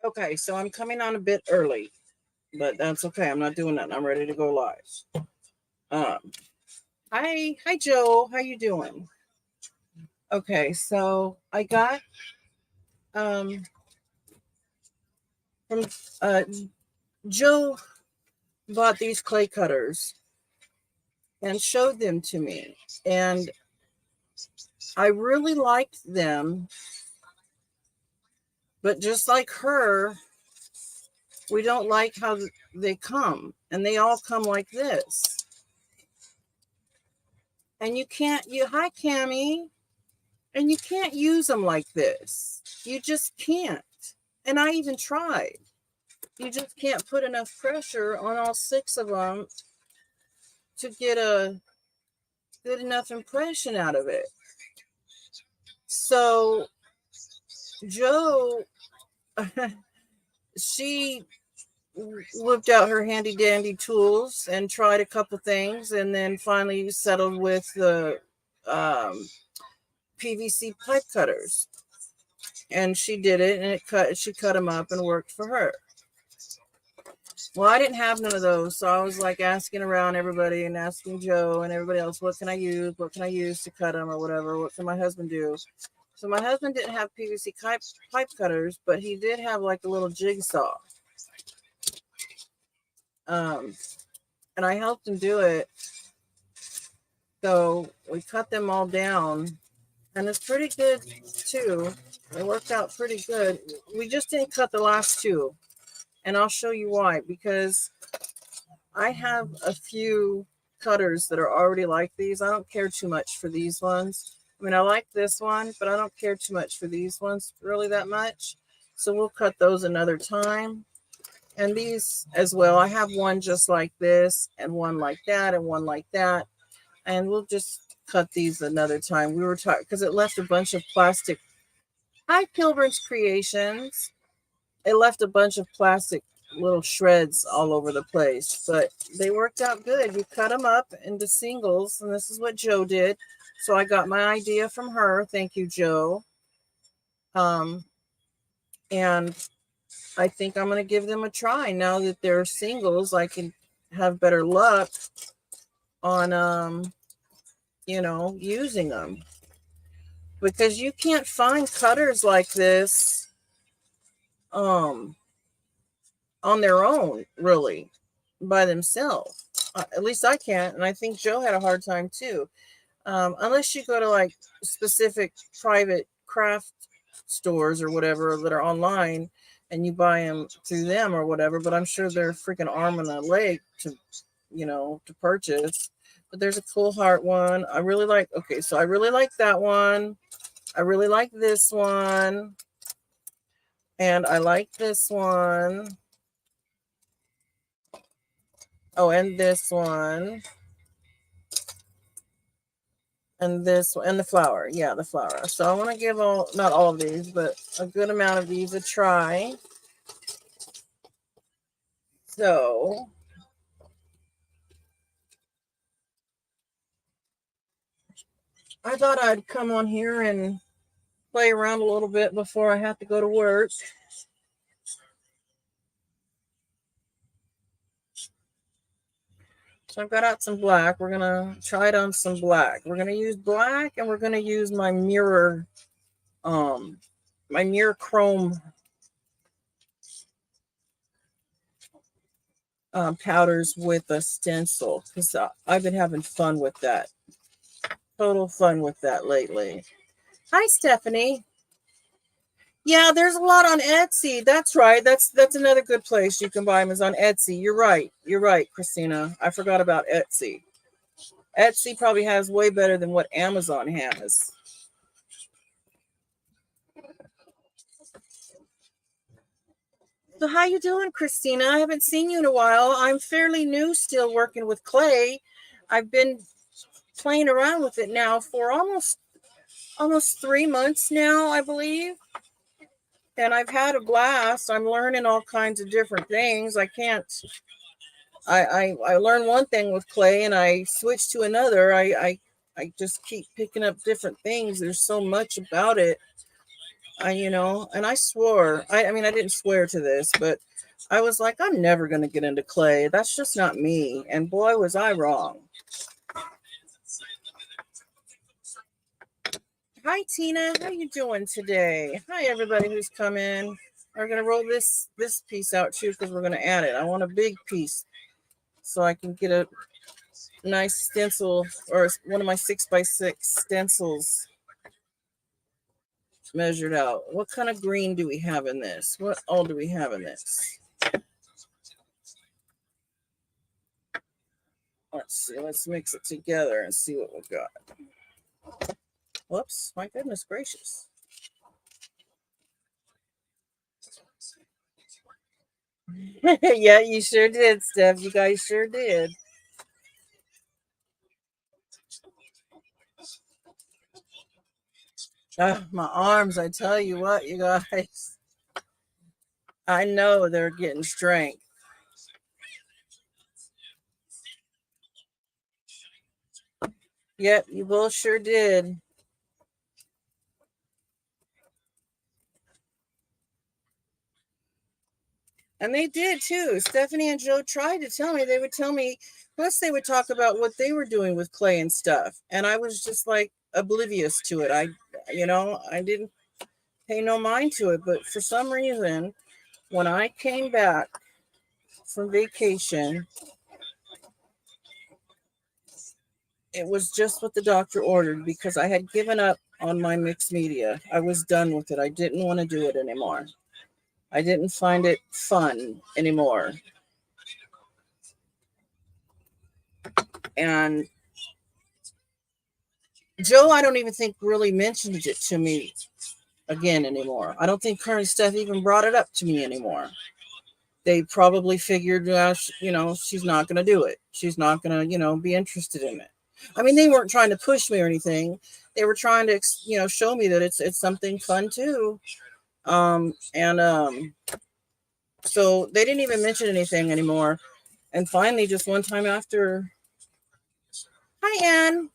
Okay, so I'm coming on a bit early, but that's okay. I'm not doing that. I'm ready to go live. Um, hi Joe. How you doing? Okay, so I got um from uh Joe bought these clay cutters and showed them to me, and I really liked them. But just like her, we don't like how they come, and they all come like this. And you can't. You hi Cammy. And you can't use them like this. You just can't. And I even tried. You just can't put enough pressure on all six of them to get a good enough impression out of it. So Joe, she whipped out her handy dandy tools and tried a couple things, and then finally settled with the um, PVC pipe cutters. And she did it, and she cut them up and worked for her. Well, I didn't have none of those, so I was like asking around everybody and asking Joe and everybody else, what can I use? What can I use to cut them or whatever? What can my husband do? So my husband didn't have PVC pipe cutters, but he did have like a little jigsaw. Um, and I helped him do it. So we cut them all down, and it's pretty good too. It worked out pretty good. We just didn't cut the last two, and I'll show you why. Because I have a few cutters that are already like these. I don't care too much for these ones. I mean, I like this one, but I don't care too much for these ones really that much. So we'll cut those another time. And these as well. I have one just like this, and one like that, and one like that. And we'll just cut these another time. We were talking because it left a bunch of plastic. Hi, Pilgrim's Creations. It left a bunch of plastic little shreds all over the place, but they worked out good. You cut them up into singles, and this is what Joe did. So I got my idea from her. Thank you, Joe. Um, and I think I'm going to give them a try now that they're singles. I can have better luck on, using them, because you can't find cutters like this, um, on their own, really, by themselves. At least I can't, and I think Joe had a hard time too. Unless you go to like specific private craft stores or whatever that are online, and you buy them through them or whatever. But I'm sure they're freaking arm and a leg to purchase. But there's a cool heart one. I really like. Okay, so I really like that one. I really like this one, and I like this one. Oh, and this one. And this and the flower. Yeah, the flower. So I want to give not all of these, but a good amount of these a try. So I thought I'd come on here and play around a little bit before I have to go to work. So I've got out some black. We're gonna try it on some black. We're gonna use black, and we're gonna use my mirror chrome powders with a stencil, because I've been having fun with that. Total fun with that lately. Hi, Stephanie. Yeah, there's a lot on Etsy. That's right. That's another good place you can buy them is on Etsy. You're right. You're right, Christina. I forgot about Etsy. Etsy probably has way better than what Amazon has. So how you doing, Christina? I haven't seen you in a while. I'm fairly new still working with clay. I've been playing around with it now for almost 3 months now, I believe. And I've had a blast. I'm learning all kinds of different things. I learn one thing with clay and I switch to another. I just keep picking up different things. There's so much about it. And I swore, I mean, I didn't swear to this, but I was like, I'm never going to get into clay. That's just not me. And boy, was I wrong. Hi, Tina. How you doing today? Hi, everybody who's come in. We're going to roll this piece out too because we're going to add it. I want a big piece so I can get a nice stencil or one of my 6x6 stencils measured out. What kind of green do we have in this? What all do we have in this? Let's see. Let's mix it together and see what we've got. Whoops. My goodness gracious. Yeah, you sure did, Steph. You guys sure did. My arms, I tell you what, you guys. I know they're getting strength. Yep, you both sure did. And they did too. Stephanie and Joe tried to tell me. They would tell me, plus they would talk about what they were doing with clay and stuff. And I was just like oblivious to it. I didn't pay no mind to it. But for some reason, when I came back from vacation, it was just what the doctor ordered because I had given up on my mixed media. I was done with it. I didn't want to do it anymore. I didn't find it fun anymore. And Joe, I don't even think really mentioned it to me again anymore. I don't think her and Steph even brought it up to me anymore. They probably figured, she's not going to do it. She's not going to, be interested in it. I mean, they weren't trying to push me or anything. They were trying to, show me that it's something fun too. And so they didn't even mention anything anymore. And finally, just one time hi, Ann.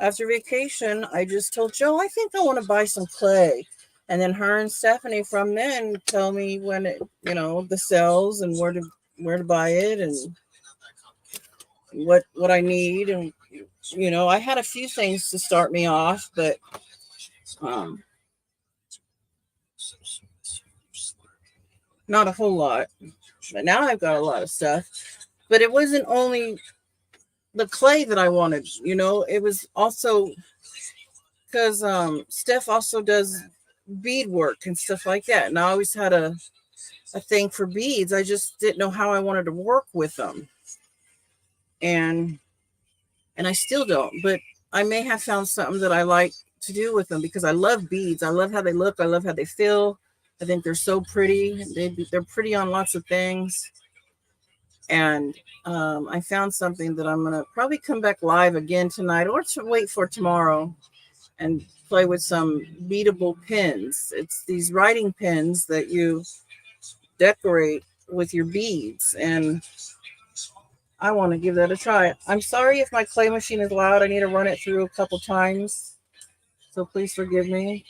After vacation, I just told Joe, I think I want to buy some clay. And then her and Stephanie from then tell me when the sales and where to buy it and what I need. And, I had a few things to start me off, but um, not a whole lot. But now I've got a lot of stuff. But it wasn't only the clay that I wanted, it was also because Steph also does bead work and stuff like that. And I always had a thing for beads. I just didn't know how I wanted to work with them. And I still don't, but I may have found something that I like to do with them because I love beads. I love how they look. I love how they feel. I think they're so pretty. They're pretty on lots of things. And I found something that I'm going to probably come back live again tonight or to wait for tomorrow and play with some beadable pins. It's these writing pins that you decorate with your beads, and I want to give that a try. I'm sorry if my clay machine is loud. I need to run it through a couple times, so please forgive me.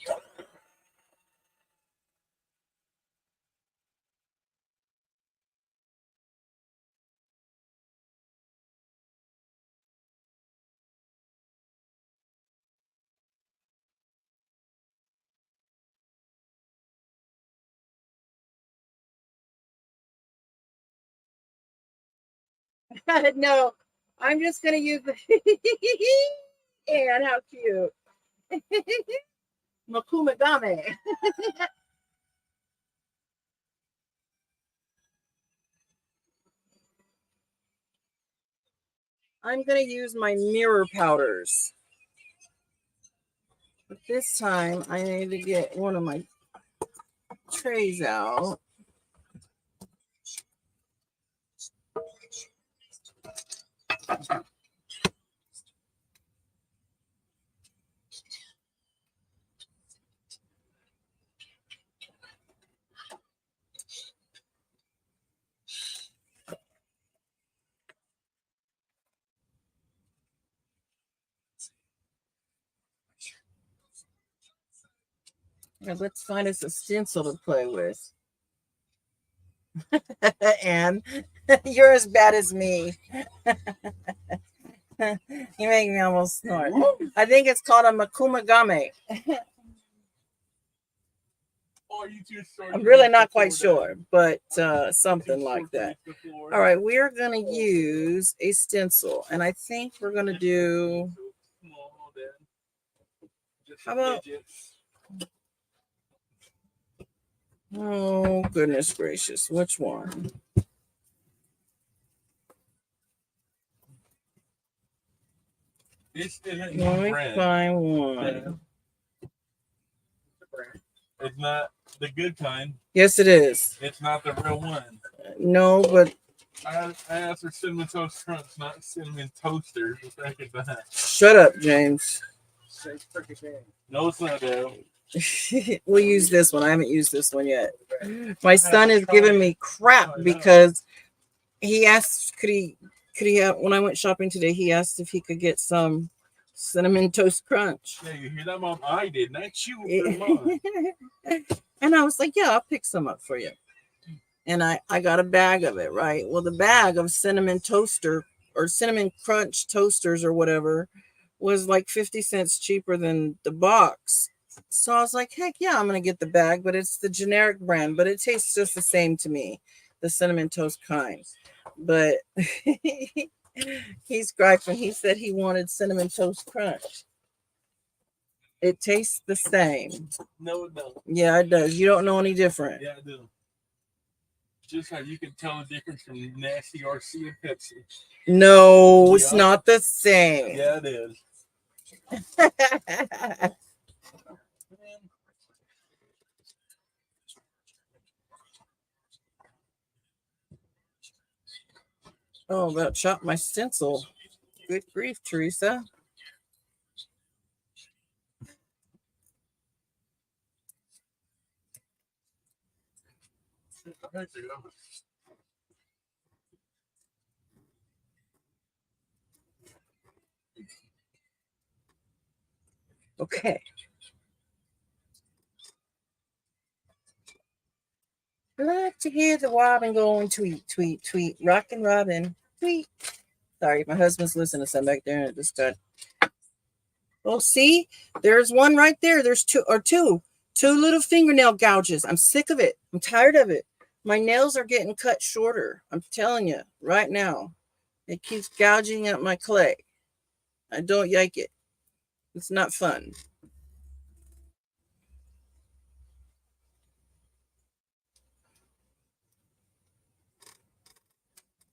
No, I'm just going to use the and how cute. Makumagame. I'm going to use my mirror powders. But this time I need to get one of my trays out. Now let's find us a stencil to play with. And you're as bad as me. You make me almost snort. I think it's called a makumagame. I'm really not quite sure, but something like that. All right, we are going to use a stencil, and I think we're going to do. How about? Oh, goodness gracious. Which one? Let me find one. It's not the good kind. Yes, it is. It's not the real one. No, but I asked for cinnamon toast crunch, not cinnamon toasters. Shut up, James. No, it's not though. We'll use this one. I haven't used this one yet. My son is giving me crap because he asked, could he have, when I went shopping today, he asked if he could get some cinnamon toast crunch. Yeah, you hear that, Mom? I did, not you. And I was like, yeah, I'll pick some up for you. And I got a bag of it, right? Well, the bag of cinnamon toaster or cinnamon crunch toasters or whatever was like 50 cents cheaper than the box. So I was like, heck yeah, I'm going to get the bag, but it's the generic brand, but it tastes just the same to me, the cinnamon toast kind. But he's griping. He said he wanted cinnamon toast crunch. It tastes the same. No, it doesn't. Yeah, it does. You don't know any different. Yeah, I do. Just how you can tell the difference from Nasty RC and Pepsi. No, it's not the same. Yeah, it is. Oh, about chopped my stencil. Good grief, Teresa. Okay. Love to hear the robin going tweet, tweet, tweet. Rockin' Robin, tweet. Sorry, my husband's listening to something back there and it just got. Oh, see? There's one right there. There's two little fingernail gouges. I'm sick of it. I'm tired of it. My nails are getting cut shorter. I'm telling you right now. It keeps gouging at my clay. I don't like it. It's not fun.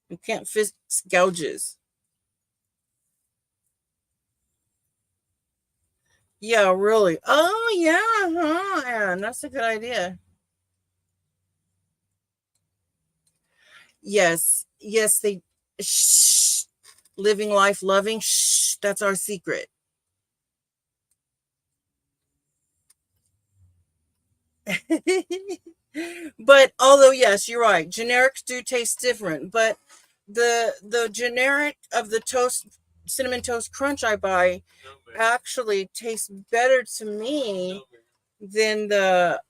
You can't fix gouges. Yeah, really. Oh, yeah. Huh, Anne, that's a good idea. Yes. Yes, they. Shh. Living life loving. Shh. That's our secret. But although, yes, you're right. Generics do taste different. But the generic of the toast cinnamon toast crunch I buy actually tastes better to me than the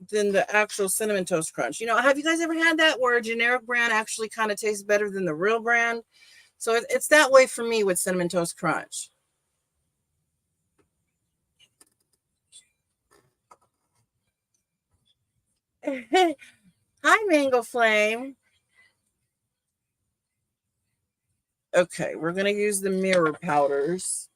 than the actual cinnamon toast crunch. You know, have you guys ever had that where a generic brand actually kind of tastes better than the real brand? So it's that way for me with cinnamon toast crunch. Hi, Mango Flame. Okay, we're going to use the mirror powders.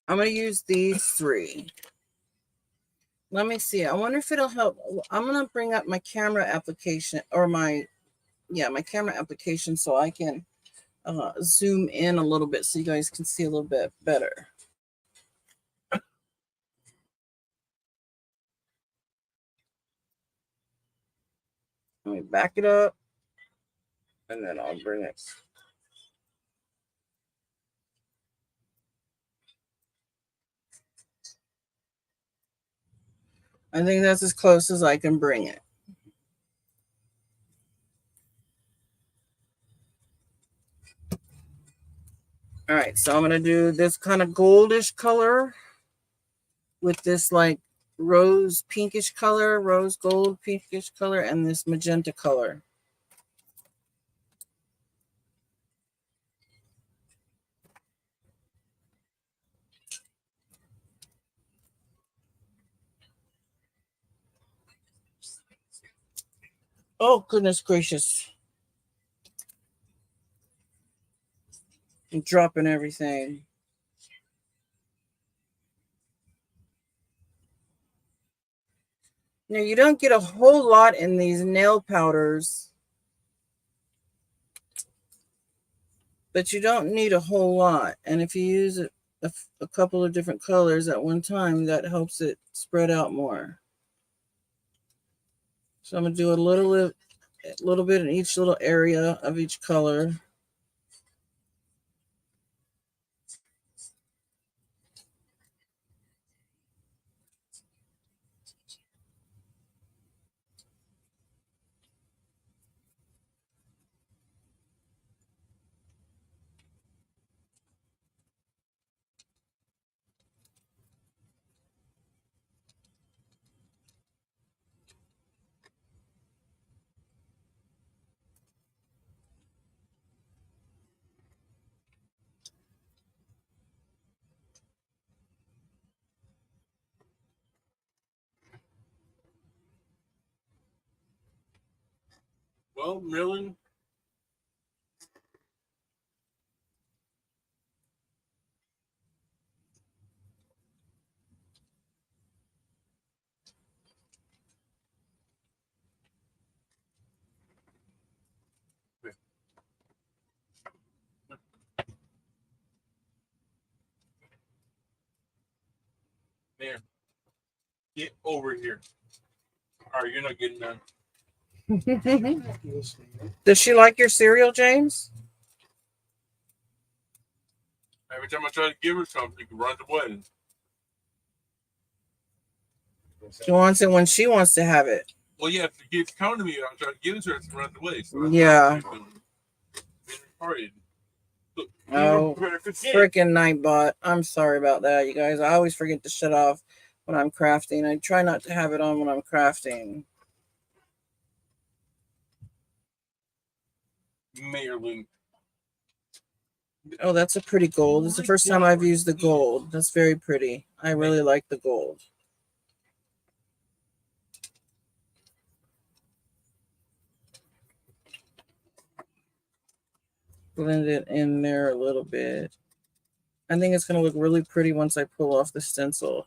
I'm going to use these three. Let me see. I wonder if it'll help. I'm going to bring up my camera application or my camera application so I can zoom in a little bit so you guys can see a little bit better. Let me back it up. And then I'll bring it. I think that's as close as I can bring it. All right, so I'm going to do this kind of goldish color with this like rose pinkish color, rose gold pinkish color, and this magenta color. Oh, goodness gracious. I'm dropping everything. Now, you don't get a whole lot in these nail powders, but you don't need a whole lot. And if you use it a couple of different colors at one time, that helps it spread out more. So I'm going to do a little bit in each little area of each color. Well, Millen. There. Get over here. All right, you're not getting done. Does she like your cereal, James? Every time I try to give her something, she runs away. She wants it when she wants to have it. Well, yeah, if she keeps coming to me, I'm trying to give it to her, she runs away. So yeah. Look, oh, freaking Nightbot. I'm sorry about that, you guys. I always forget to shut off when I'm crafting. I try not to have it on when I'm crafting. Marilyn. Oh, that's a pretty gold. This is the first time I've used the gold. That's very pretty. I really like the gold. Blend it in there a little bit. I think it's going to look really pretty once I pull off the stencil.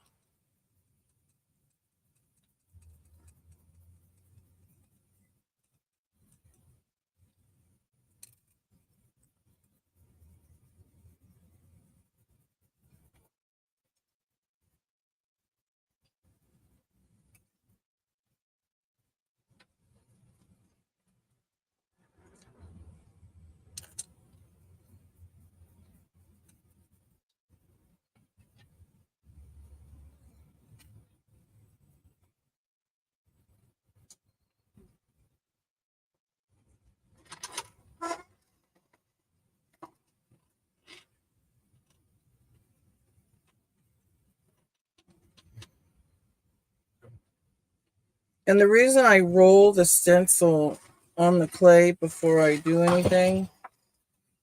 And the reason I roll the stencil on the clay before I do anything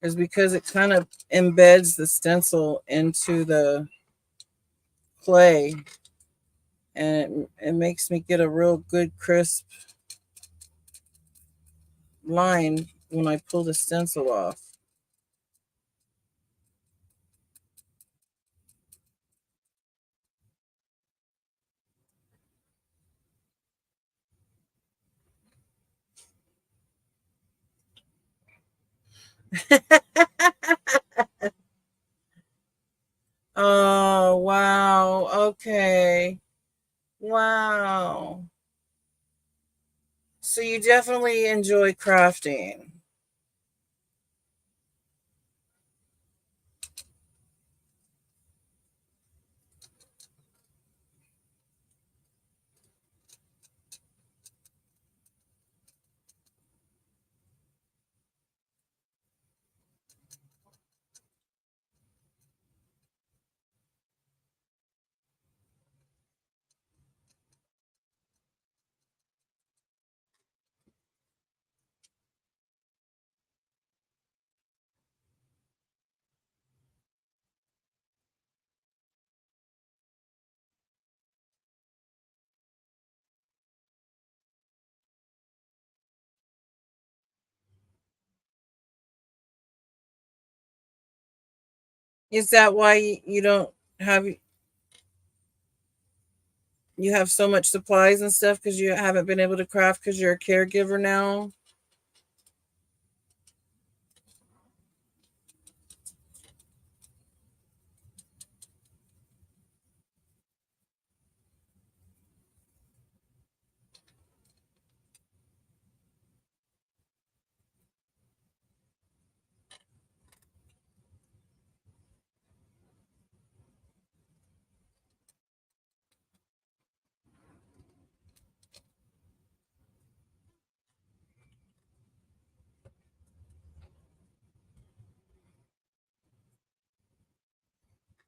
is because it kind of embeds the stencil into the clay, and it makes me get a real good crisp line when I pull the stencil off. Oh, wow. Okay. Wow. So you definitely enjoy crafting. Is that why you don't have you have so much supplies and stuff because you haven't been able to craft because you're a caregiver now?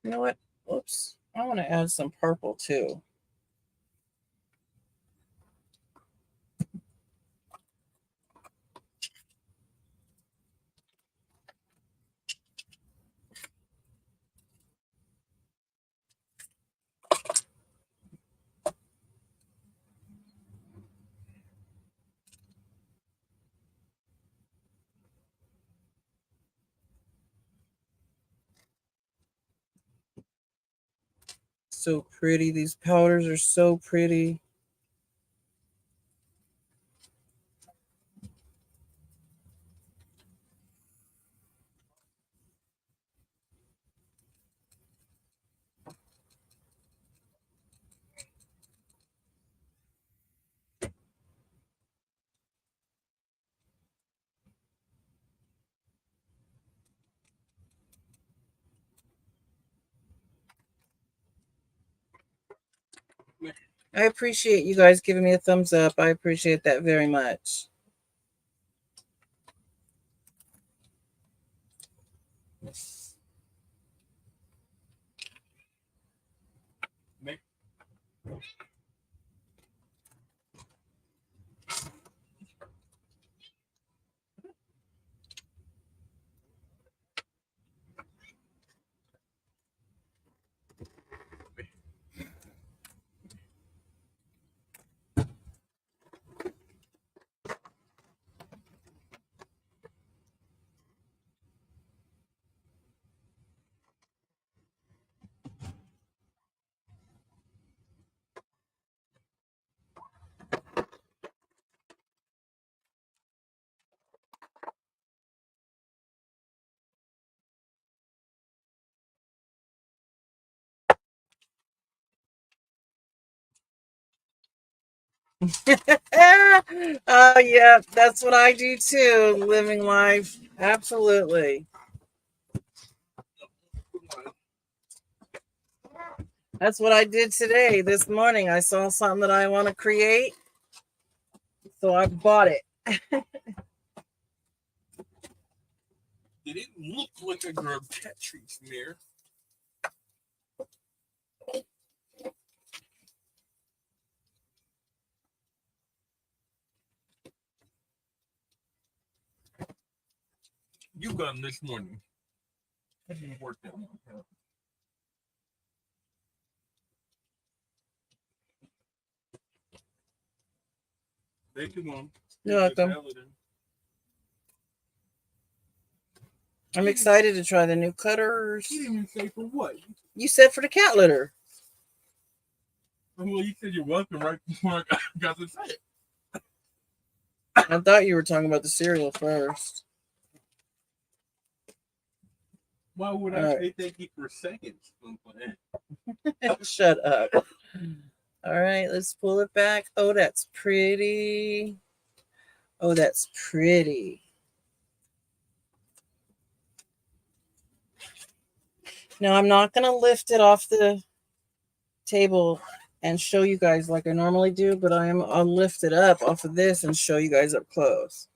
You know what? Oops. I want to add some purple too. So pretty. These powders are so pretty. I appreciate you guys giving me a thumbs up. I appreciate that very much. Oh, yeah, that's what I do too. Living life. Absolutely. That's what I did today. This morning, I saw something that I want to create. So I bought it. Did it look like a Tetris mirror? You got them this morning. I didn't work that one. They come on. You're welcome. I'm excited to try the new cutters. You didn't even say for what. You said for the cat litter. Well, you said you're welcome right before I got to say it. I thought you were talking about the cereal first. Why would I say thank you for seconds? Shut up. All right, let's pull it back. Oh, that's pretty. Oh, that's pretty. Now, I'm not going to lift it off the table and show you guys like I normally do, but I'll lift it up off of this and show you guys up close.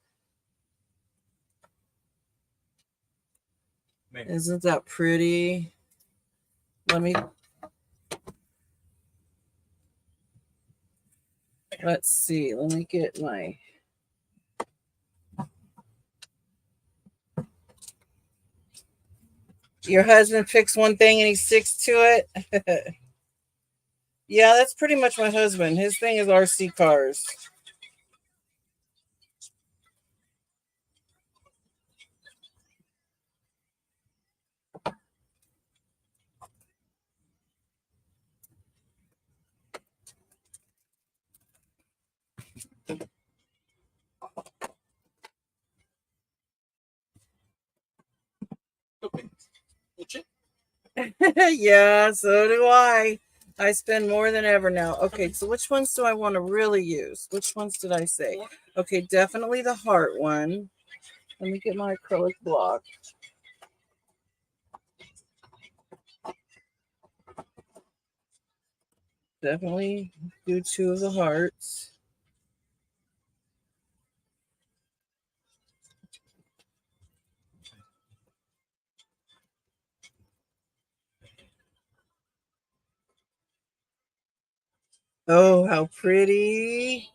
Man. Isn't that pretty? Let's see. Let me get my... Your husband picks one thing and he sticks to it. Yeah, that's pretty much my husband. His thing is RC cars. Okay. That's it. Yeah, so do I. I spend more than ever now. Okay, so which ones do I want to really use? Which ones did I say? Okay, definitely the heart one. Let me get my acrylic block. Definitely do 2 of the hearts. Oh, how pretty.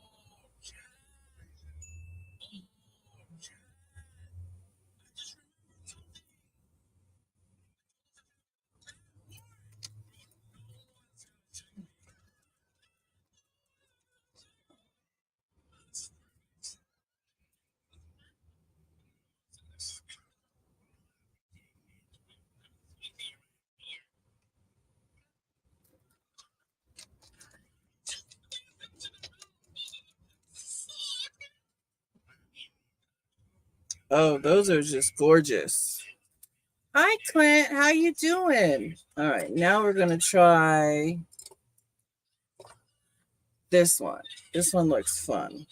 Oh, those are just gorgeous. Hi, Clint. How you doing? All right, now we're going to try this one. This one looks fun.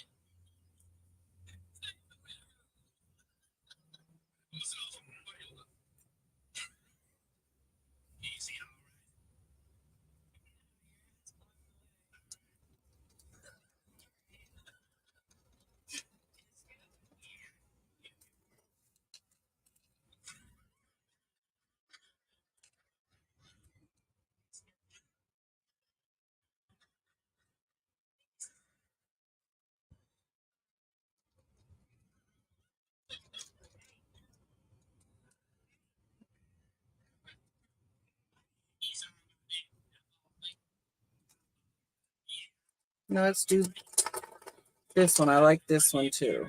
Now let's do this one. I like this one too.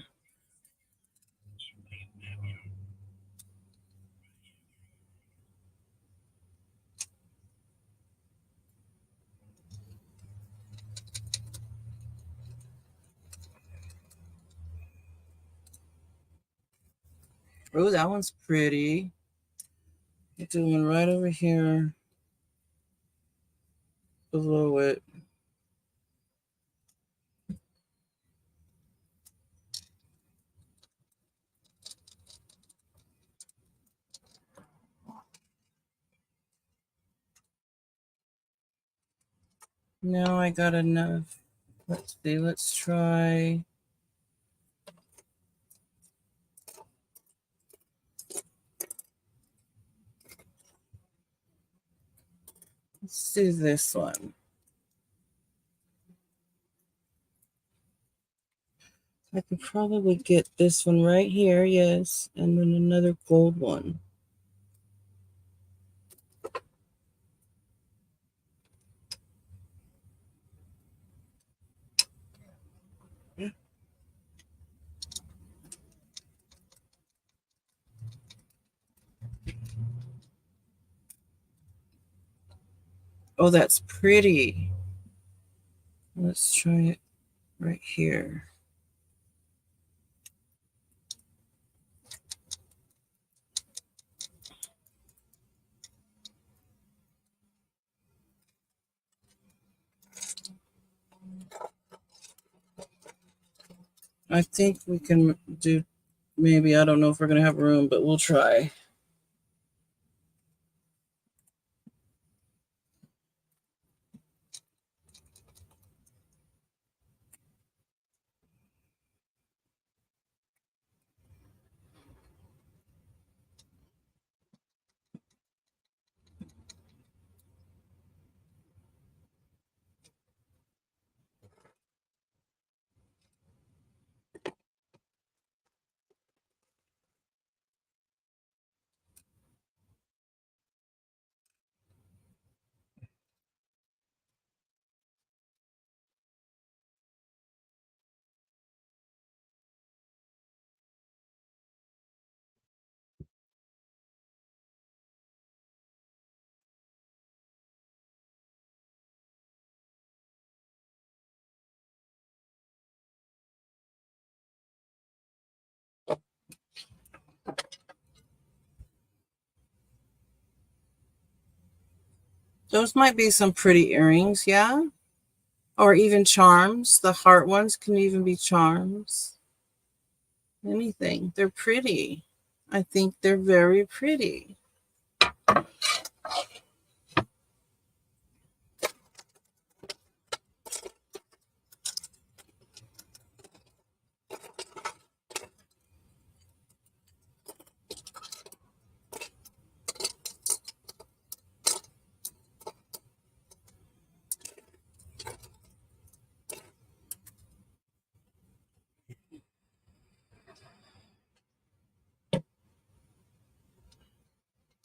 Oh, that one's pretty. Doing right over here below it. Now I got enough. Let's see. Let's try. Let's do this one. I could probably get this one right here, yes, and then another gold one. Oh, that's pretty. Let's try it right here. I think we can do, maybe, I don't know if we're going to have room, but we'll try. Those might be some pretty earrings, yeah? Or even charms. The heart ones can even be charms. Anything. They're pretty. I think they're very pretty.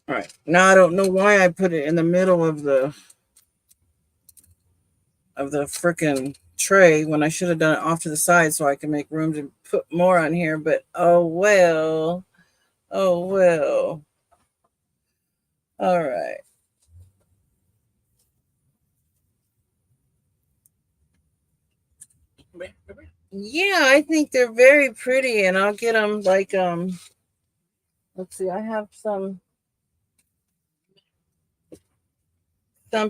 All right. Now I don't know why I put it in the middle of the frickin' tray when I should have done it off to the side so I can make room to put more on here, but oh well. Oh well. All right. Yeah, I think they're very pretty, and I'll get them like let's see, I have some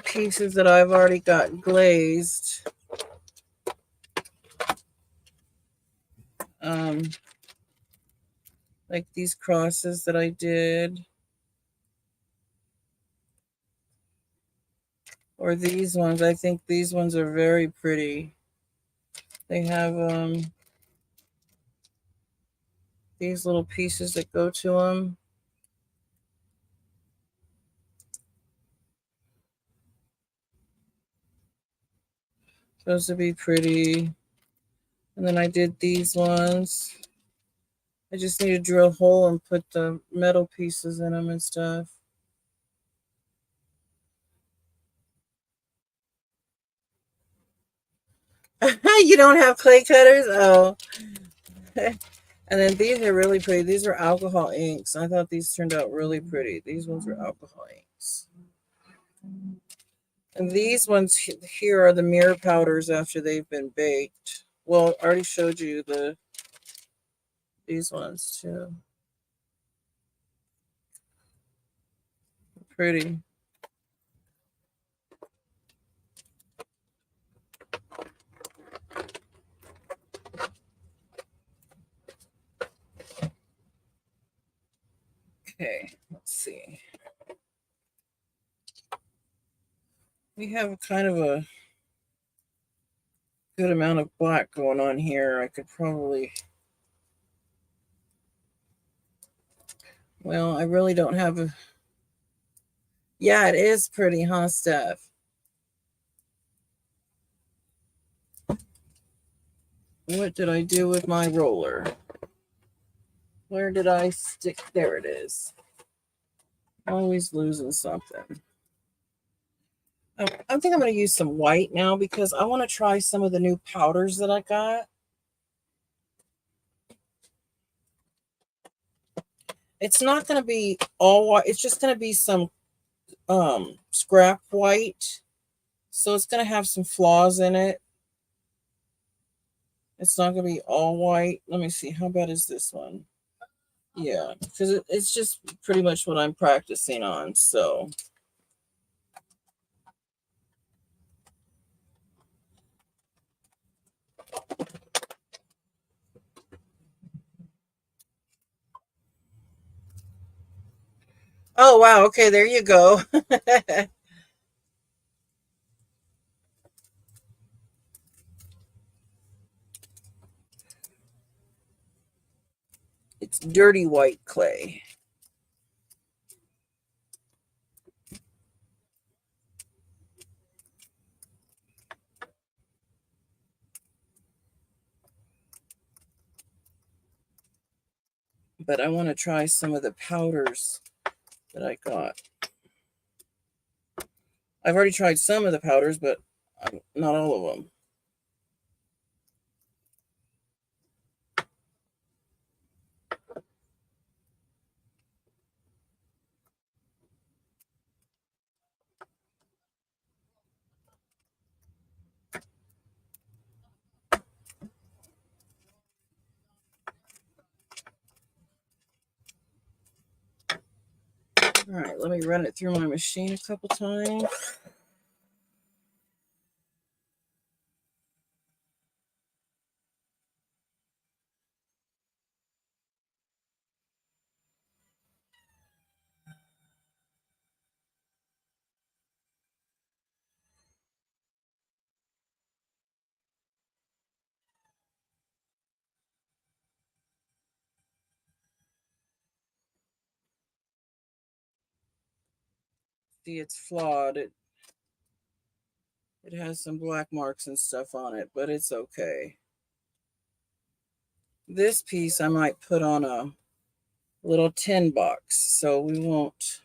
pieces that I've already got glazed. Like these crosses that I did. Or these ones. I think these ones are very pretty. They have these little pieces that go to them. Supposed to be pretty. And then I did these ones. I just need to drill a hole and put the metal pieces in them and stuff. You don't have clay cutters? Oh. And then these are really pretty. These are alcohol inks. I thought these turned out really pretty. These ones are alcohol inks. And these ones here are the mirror powders after they've been baked. Well, I already showed you these ones too. Pretty. Okay, let's see. We have kind of a good amount of black going on here. I could probably... Well, I really don't have a... Yeah, it is pretty, huh, Steph? What did I do with my roller? Where did I stick? There it is. Always losing something. I think I'm going to use some white now because I want to try some of the new powders that I got. It's not going to be all white. It's just going to be some scrap white. So it's going to have some flaws in it. It's not going to be all white. Let me see. How bad is this one? Yeah, because it's just pretty much what I'm practicing on. So... Oh, wow. Okay, there you go. It's dirty white clay. But I want to try some of the powders that I got. I've already tried some of the powders, but not all of them. All right, let me run it through my machine a couple times. See, it's flawed. It has some black marks and stuff on it, but it's okay. This piece I might put on a little tin box, so we won't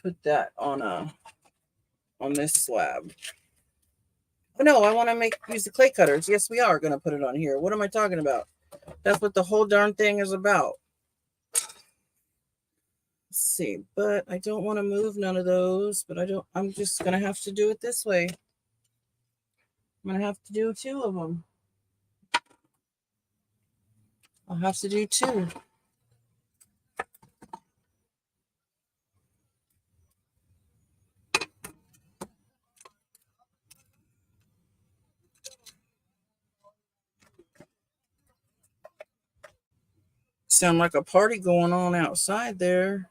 put that on this slab. Oh, no, I want to use the clay cutters. Yes, we are going to put it on here. What am I talking about? That's what the whole darn thing is about. Let's see, but I don't want to move none of those, but I'm just going to have to do it this way. I'm going to have to do 2 of them. I'll have to do 2. Sound like a party going on outside there.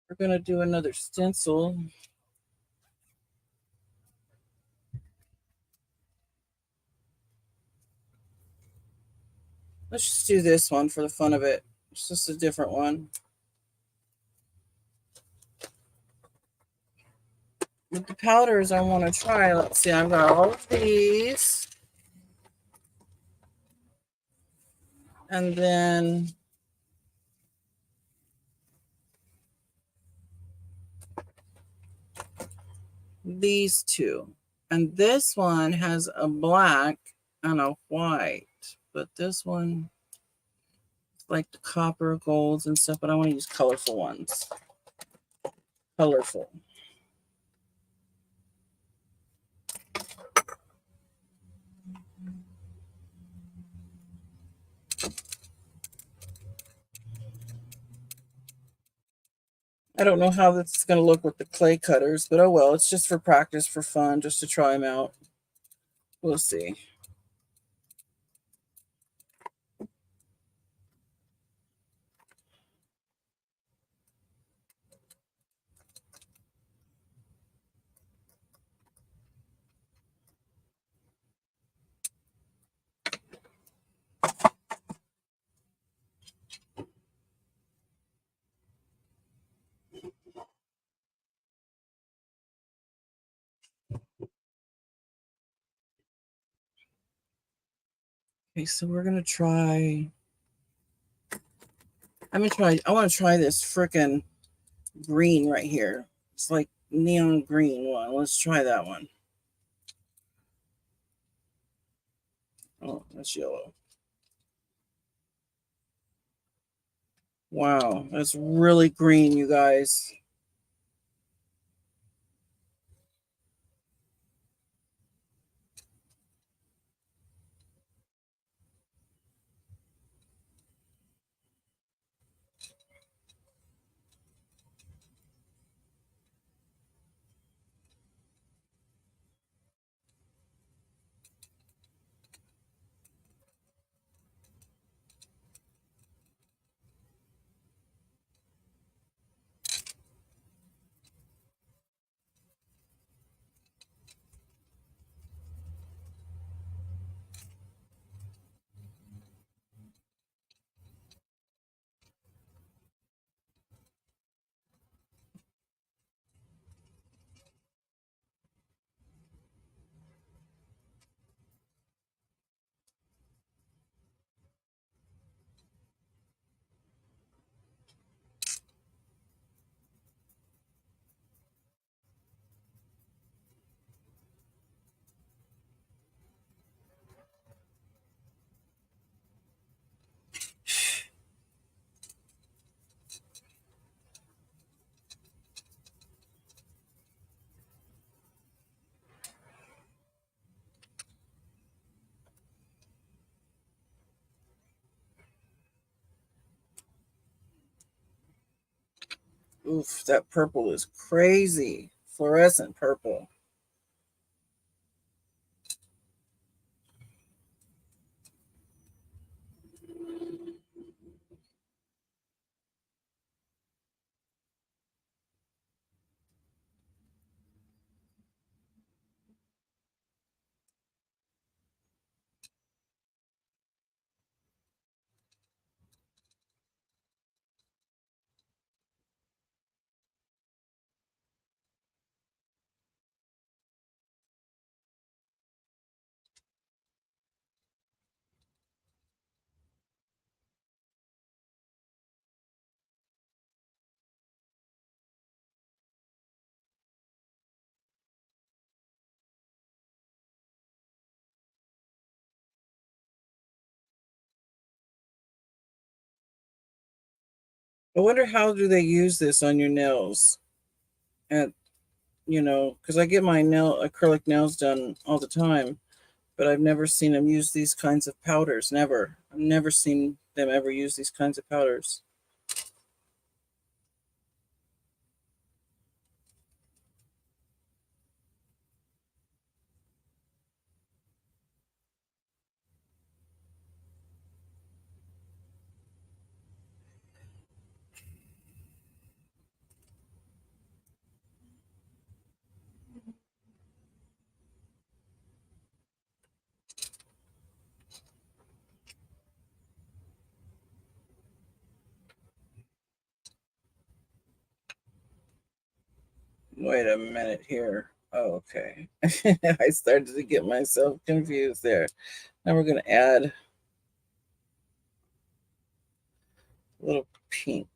We're going to do another stencil. Let's just do this one for the fun of it. It's just a different one. With the powders I want to try, let's see, I've got all of these. And then these 2. And this one has a black and a white. But this one, like the copper, golds, and stuff. But I want to use colorful ones. Colorful. I don't know how this is going to look with the clay cutters, but oh well. It's just for practice, for fun, just to try them out. We'll see. Okay, so we're going to try. I want to try this frickin' green right here. It's like neon green one. Let's try that one. Oh, that's yellow. Wow, that's really green, you guys. Oof, that purple is crazy. Fluorescent purple. I wonder how do they use this on your nails? At because I get my acrylic nails done all the time, but I've never seen them use these kinds of powders. Never. I've never seen them ever use these kinds of powders. Wait a minute here. Oh, okay. I started to get myself confused there. Now we're going to add a little pink.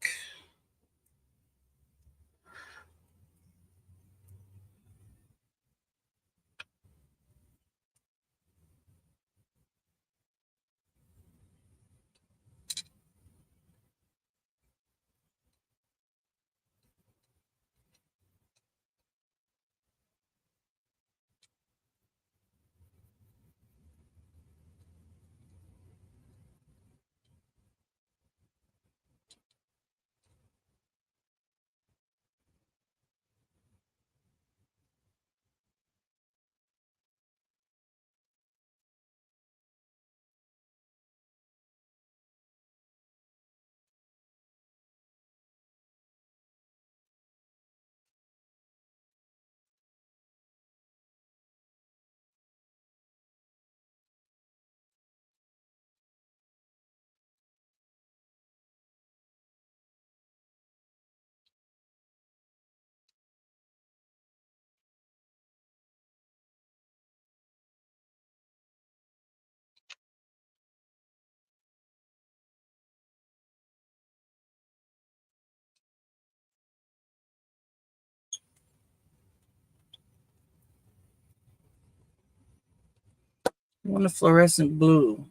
I want a fluorescent blue.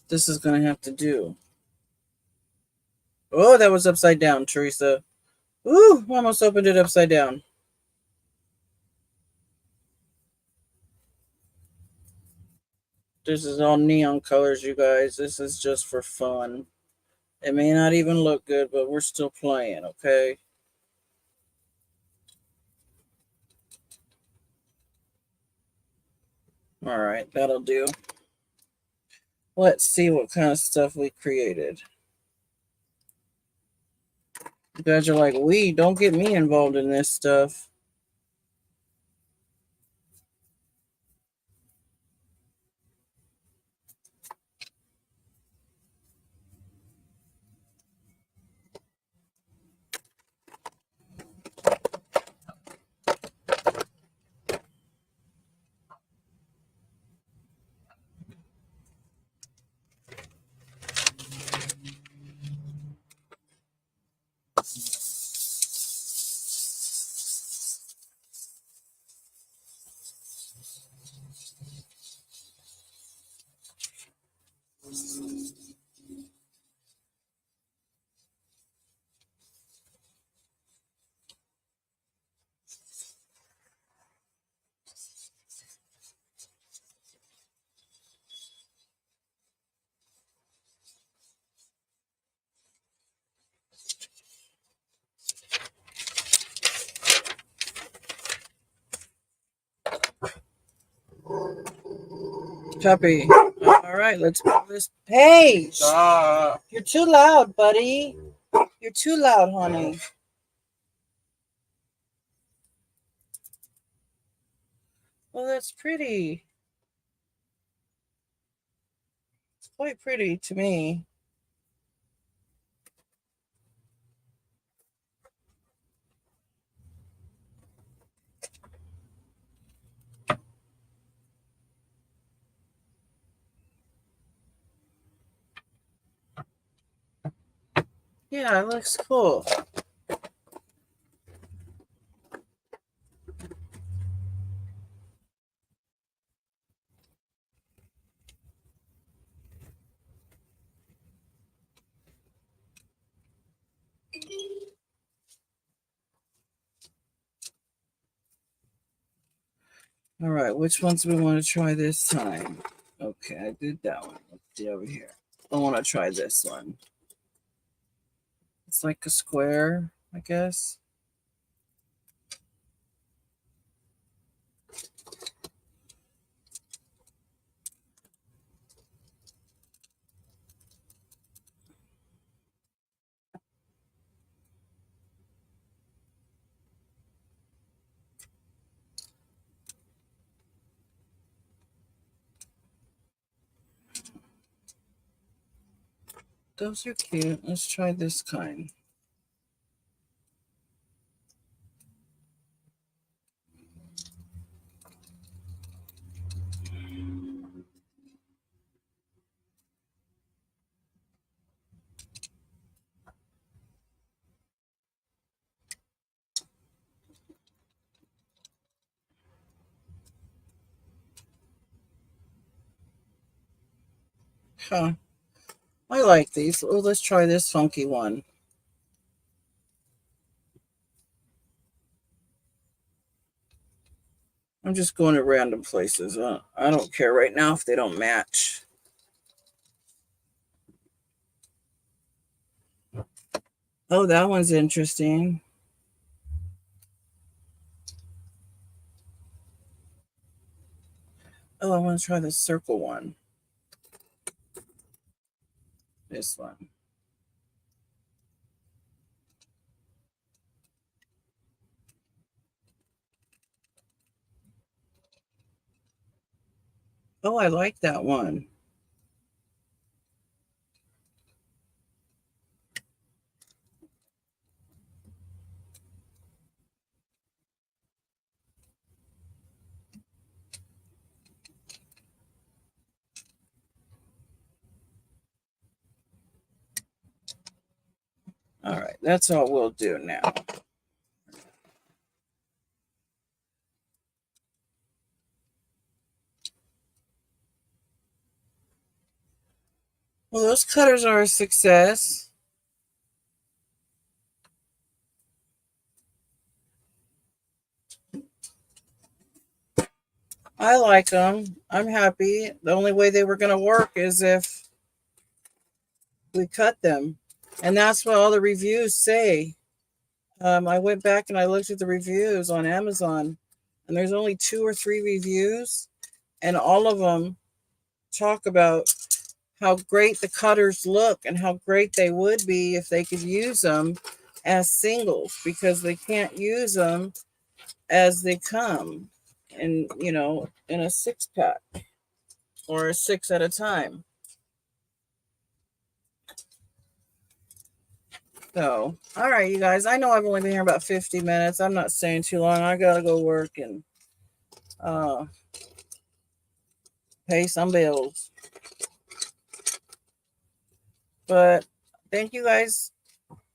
This is going to have to do. Oh, that was upside down, Teresa. Ooh, almost opened it upside down. This is all neon colors, you guys. This is just for fun. It may not even look good, but we're still playing, okay? All right, that'll do. Let's see what kind of stuff we created. You guys are like, don't get me involved in this stuff. Copy. All right, let's move this page. You're too loud, buddy. You're too loud, honey. Well, that's pretty. It's quite pretty to me. Yeah, it looks cool. All right, which ones do we want to try this time? Okay, I did that one. Let's see over here. I want to try this one. It's like a square, I guess. Those are cute. Let's try this kind. Huh. I like these. Oh, let's try this funky one. I'm just going to random places. I don't care right now if they don't match. Oh, that one's interesting. Oh, I want to try the circle one. This one. Oh, I like that one. All right, that's all we'll do now. Well, those cutters are a success. I like them. I'm happy. The only way they were going to work is if we cut them. And that's what all the reviews say. I went back and I looked at the reviews on Amazon, and there's only 2 or 3 reviews, and all of them talk about how great the cutters look and how great they would be if they could use them as singles, because they can't use them as they come in, in a 6-pack or a 6 at a time. So, all right, you guys, I know I've only been here about 50 minutes. I'm not staying too long. I got to go work and pay some bills. But thank you guys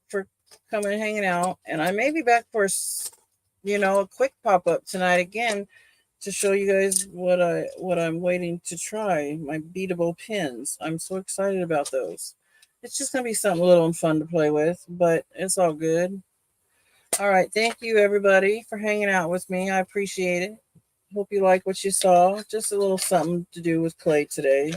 for coming and hanging out. And I may be back for, a quick pop-up tonight again to show you guys what I'm waiting to try, my beatable pins. I'm so excited about those. It's just going to be something little and fun to play with, but it's all good. All right. Thank you, everybody, for hanging out with me. I appreciate it. Hope you like what you saw. Just a little something to do with clay today.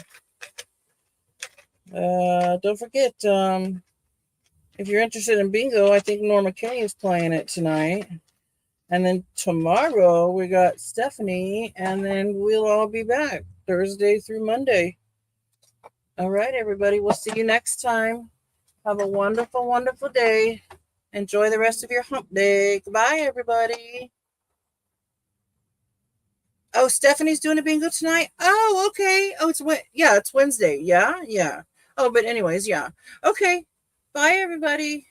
Don't forget, if you're interested in bingo, I think Norma Kay is playing it tonight. And then tomorrow we got Stephanie, and then we'll all be back Thursday through Monday. All right, everybody. We'll see you next time. Have a wonderful, wonderful day. Enjoy the rest of your hump day. Goodbye, everybody. Oh, Stephanie's doing a bingo tonight? Oh, okay. Oh, it's Wednesday. Yeah. Oh, but anyways, yeah. Okay. Bye, everybody.